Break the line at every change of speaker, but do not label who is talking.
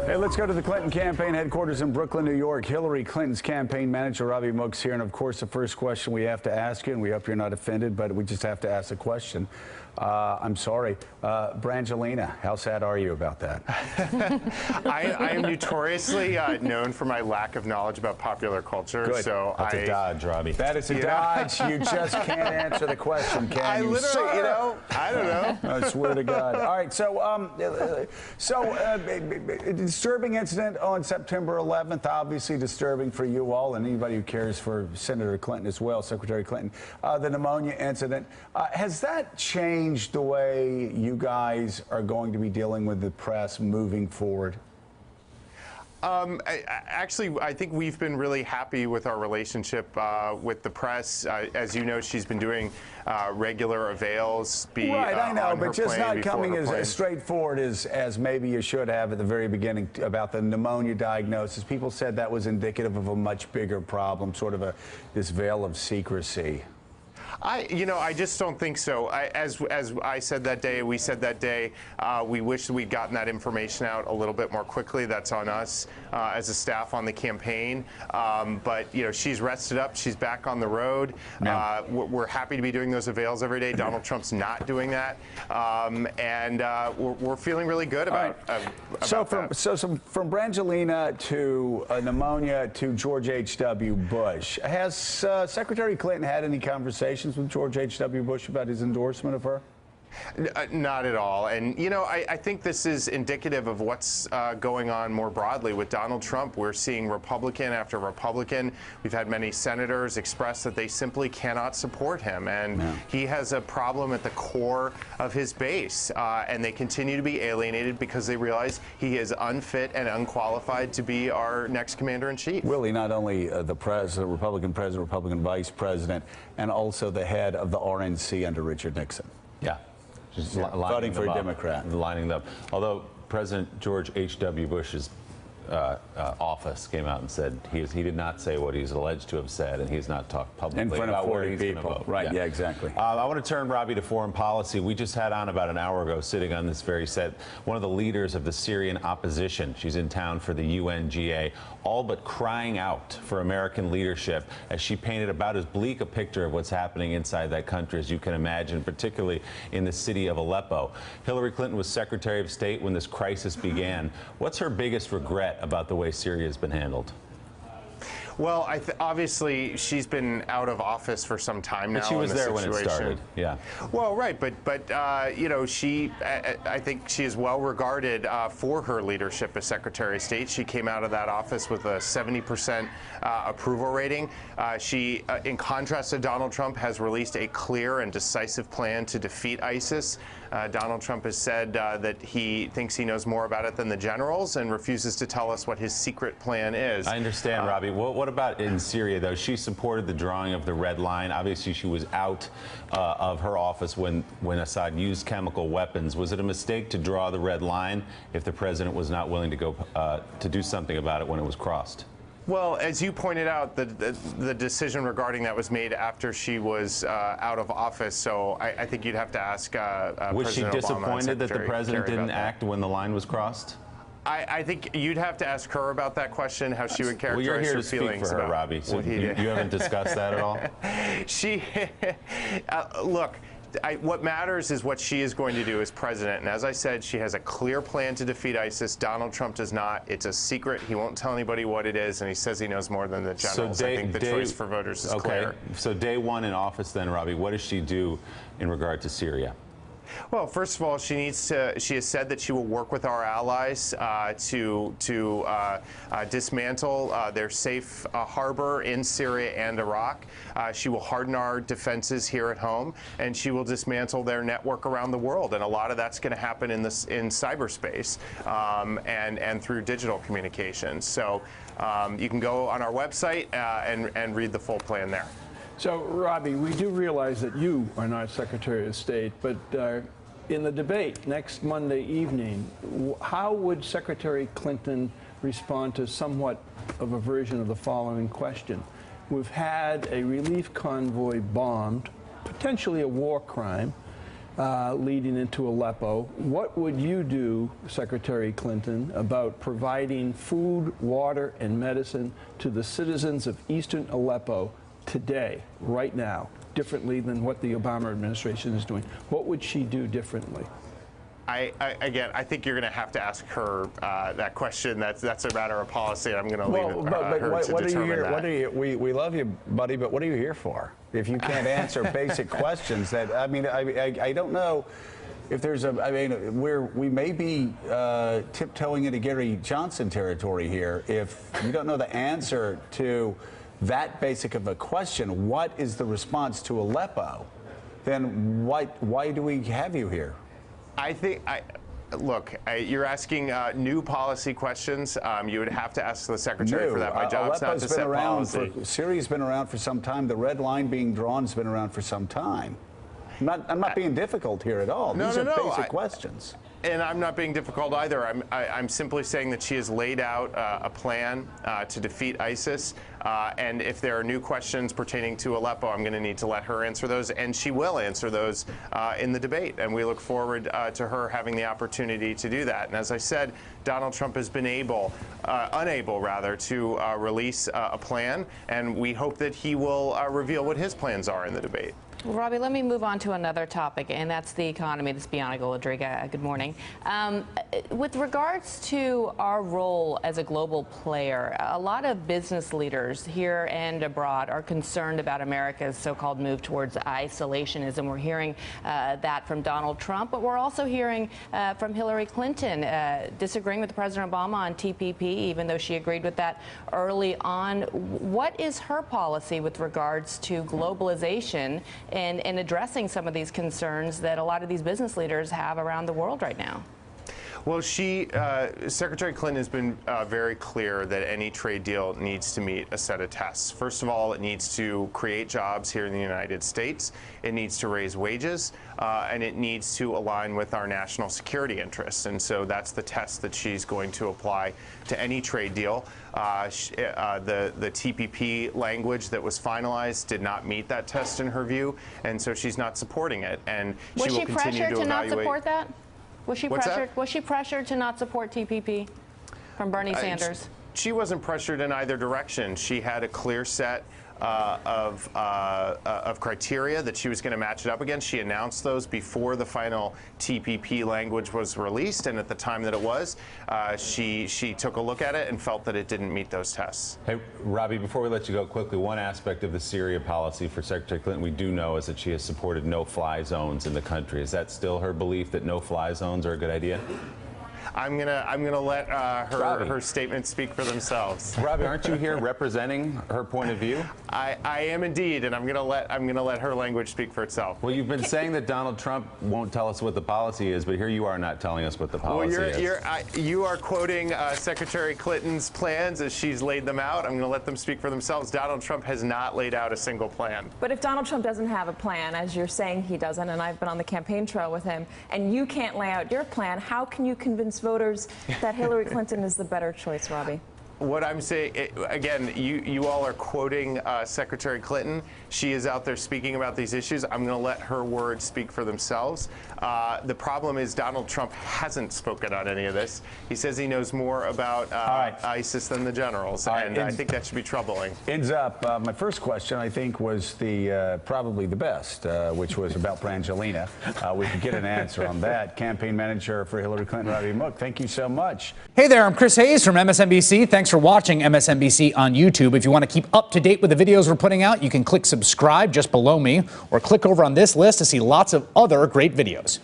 Hey, let's go to the Clinton campaign headquarters in Brooklyn, New York. Hillary Clinton's campaign manager, Robbie Mook's here. And, of course, the first question we have to ask you, and we hope you're not offended, but we just have to ask the question. I'm sorry. Brangelina, how sad are you about that?
I am notoriously known for my lack of knowledge about popular culture.
Good.
So
That's a dodge, Robbie.
That is a dodge. You just can't answer the question, can you?
I literally, I don't know.
I swear to God. All right, disturbing incident on September 11th, obviously disturbing for you all and anybody who cares for Senator Clinton as well, Secretary Clinton. The pneumonia incident, has that changed the way you guys are going to be dealing with the press moving forward?
Actually, I think we've been really happy with our relationship with the press. As you know, she's been doing regular avails.
Right, I know, but just not coming
as
straightforward as maybe you should have at the very beginning about the pneumonia diagnosis. People said that was indicative of a much bigger problem, sort of this veil of secrecy.
I just don't think so. As I said that day, we said that day, we wish we'd gotten that information out a little bit more quickly. That's on us as a staff on the campaign. But, she's rested up. She's back on the road.
Yeah.
We're happy to be doing those avails every day. Donald Trump's not doing that. And we're feeling really good about,
right.
That.
So from Brangelina to pneumonia to George H.W. Bush, has Secretary Clinton had any conversations with George H.W. Bush about his endorsement of her?
Not at all. And, I think this is indicative of what's going on more broadly with Donald Trump. We're seeing Republican after Republican. We've had many senators express that they simply cannot support him. And he has a problem at the core of his base. And they continue to be alienated because they realize he is unfit and unqualified to be our next commander-in-chief.
Willie, not only the Republican president, Republican vice president, and also the head of the RNC under Richard Nixon.
Yeah. Just
voting for a Democrat.
Lining them up. Although President George H.W. Bush's office came out and said he did not say what he's alleged to have said, and he's not talked publicly
in front
about
of 40
where he's
people.
vote.
Right, yeah, exactly.
I want to turn, Robbie, to foreign policy. We just had on about an hour ago, sitting on this very set, one of the leaders of the Syrian opposition. She's in town for the UNGA, all but crying out for American leadership as she painted about as bleak a picture of what's happening inside that country as you can imagine, particularly in the city of Aleppo. Hillary Clinton was Secretary of State when this crisis began. What's her biggest regret about the way Syria has been handled?
Well, obviously she's been out of office for some time now.
But she was there when it started. Yeah.
Well, right, but I think she is well regarded for her leadership as Secretary of State. She came out of that office with a 70% approval rating. She, in contrast to Donald Trump, has released a clear and decisive plan to defeat ISIS. Donald Trump has said that he thinks he knows more about it than the generals and refuses to tell us what his secret plan is.
I understand, Robbie. What about in Syria, though? She supported the drawing of the red line. Obviously, she was out of her office when Assad used chemical weapons. Was it a mistake to draw the red line if the president was not willing to go to do something about it when it was crossed?
Well, as you pointed out, the decision regarding that was made after she was out of office. So I think you'd have to ask
was she disappointed that the president didn't act when the line was crossed?
I think you'd have to ask her about that question, how she would characterize
her feelings. Well, you're here to speak for her, Robbie, so you haven't discussed that at all?
Look, what matters is what she is going to do as president. And as I said, she has a clear plan to defeat ISIS. Donald Trump does not. It's a secret. He won't tell anybody what it is, and he says he knows more than the generals. I think the choice for voters is clear.
So day one in office then, Robbie, what does she do in regard to Syria?
Well, first of all, she has said that she will work with our allies to dismantle their safe harbor in Syria and Iraq. She will harden our defenses here at home, and she will dismantle their network around the world. And a lot of that's going to happen in cyberspace and through digital communications. So you can go on our website and read the full plan there.
So, Robbie, we do realize that you are not Secretary of State, but in the debate next Monday evening, how would Secretary Clinton respond to somewhat of a version of the following question? We've had a relief convoy bombed, potentially a war crime. leading into Aleppo. What would you do, Secretary Clinton, about providing food, water, and medicine to the citizens of eastern Aleppo today, right now, differently than what the Obama administration is doing? What would she do differently?
Again, I think you're going to have to ask her that question. That's a matter of policy. I'm going to leave it her to determine that.
We love you, buddy, but what are you here for? If you can't answer basic questions, I don't know if there's we may be tiptoeing into Gary Johnson territory here. If you don't know the answer to that basic of a question, what is the response to Aleppo? Then why do we have you here?
I think, you're asking new policy questions. You would have to ask the secretary for that. My job's not to set policy.
Syria's been around for some time. The red line being drawn has been around for some time. I'm not being difficult here at all. These are basic questions.
And I'm not being difficult either. I'm simply saying that she has laid out a plan to defeat ISIS. And if there are new questions pertaining to Aleppo, I'm going to need to let her answer those. And she will answer those in the debate. And we look forward to her having the opportunity to do that. And as I said, Donald Trump has been unable to release a plan. And we hope that he will reveal what his plans are in the debate.
Well, Robbie, let me move on to another topic, and that's the economy. This is Bianca Ladriga. Good morning. With regards to our role as a global player, a lot of business leaders here and abroad are concerned about America's so-called move towards isolationism. We're hearing that from Donald Trump, but we're also hearing from Hillary Clinton disagreeing with President Obama on TPP, even though she agreed with that early on. What is her policy with regards to globalization and addressing some of these concerns that a lot of these business leaders have around the world right now?
Well, Secretary Clinton has been very clear that any trade deal needs to meet a set of tests. First of all, it needs to create jobs here in the United States. It needs to raise wages, and it needs to align with our national security interests. And so that's the test that she's going to apply to any trade deal. The TPP language that was finalized did not meet that test in her view, and so she's not supporting it. And she will continue to evaluate. Was she pressured to not support that? Was she pressured to not support TPP from Bernie Sanders? She wasn't pressured in either direction. She had a clear set of criteria that she was going to match it up against. She announced those before the final TPP language was released, and at the time that it was, she took a look at it and felt that it didn't meet those tests.
Hey, Robbie, before we let you go quickly, one aspect of the Syria policy for Secretary Clinton we do know is that she has supported no-fly zones in the country. Is that still her belief that no-fly zones are a good idea?
I'm gonna let her statements speak for themselves.
Robbie, aren't you here representing her point of view?
I am indeed, and I'm gonna let her language speak for itself.
Well, you've been saying that Donald Trump won't tell us what the policy is, but here you are not telling us what the policy is.
You are quoting Secretary Clinton's plans as she's laid them out. I'm gonna let them speak for themselves. Donald Trump has not laid out a single plan.
But if Donald Trump doesn't have a plan, as you're saying he doesn't, and I've been on the campaign trail with him, and you can't lay out your plan, how can you convince voters that Hillary Clinton is the better choice, Robbie?
What I'm saying, again, you all are quoting Secretary Clinton. She is out there speaking about these issues. I'm going to let her words speak for themselves. The problem is Donald Trump hasn't spoken on any of this. He says he knows more about ISIS than the generals, and I think that should be troubling.
Ends up, my first question, I think, was probably the best, which was about Brangelina. We could get an answer on that. Campaign manager for Hillary Clinton, Robbie Mook, thank you so much.
Hey there, I'm Chris Hayes from MSNBC. Thanks for watching MSNBC on YouTube. If you want to keep up to date with the videos we're putting out, you can click subscribe just below me or click over on this list to see lots of other great videos.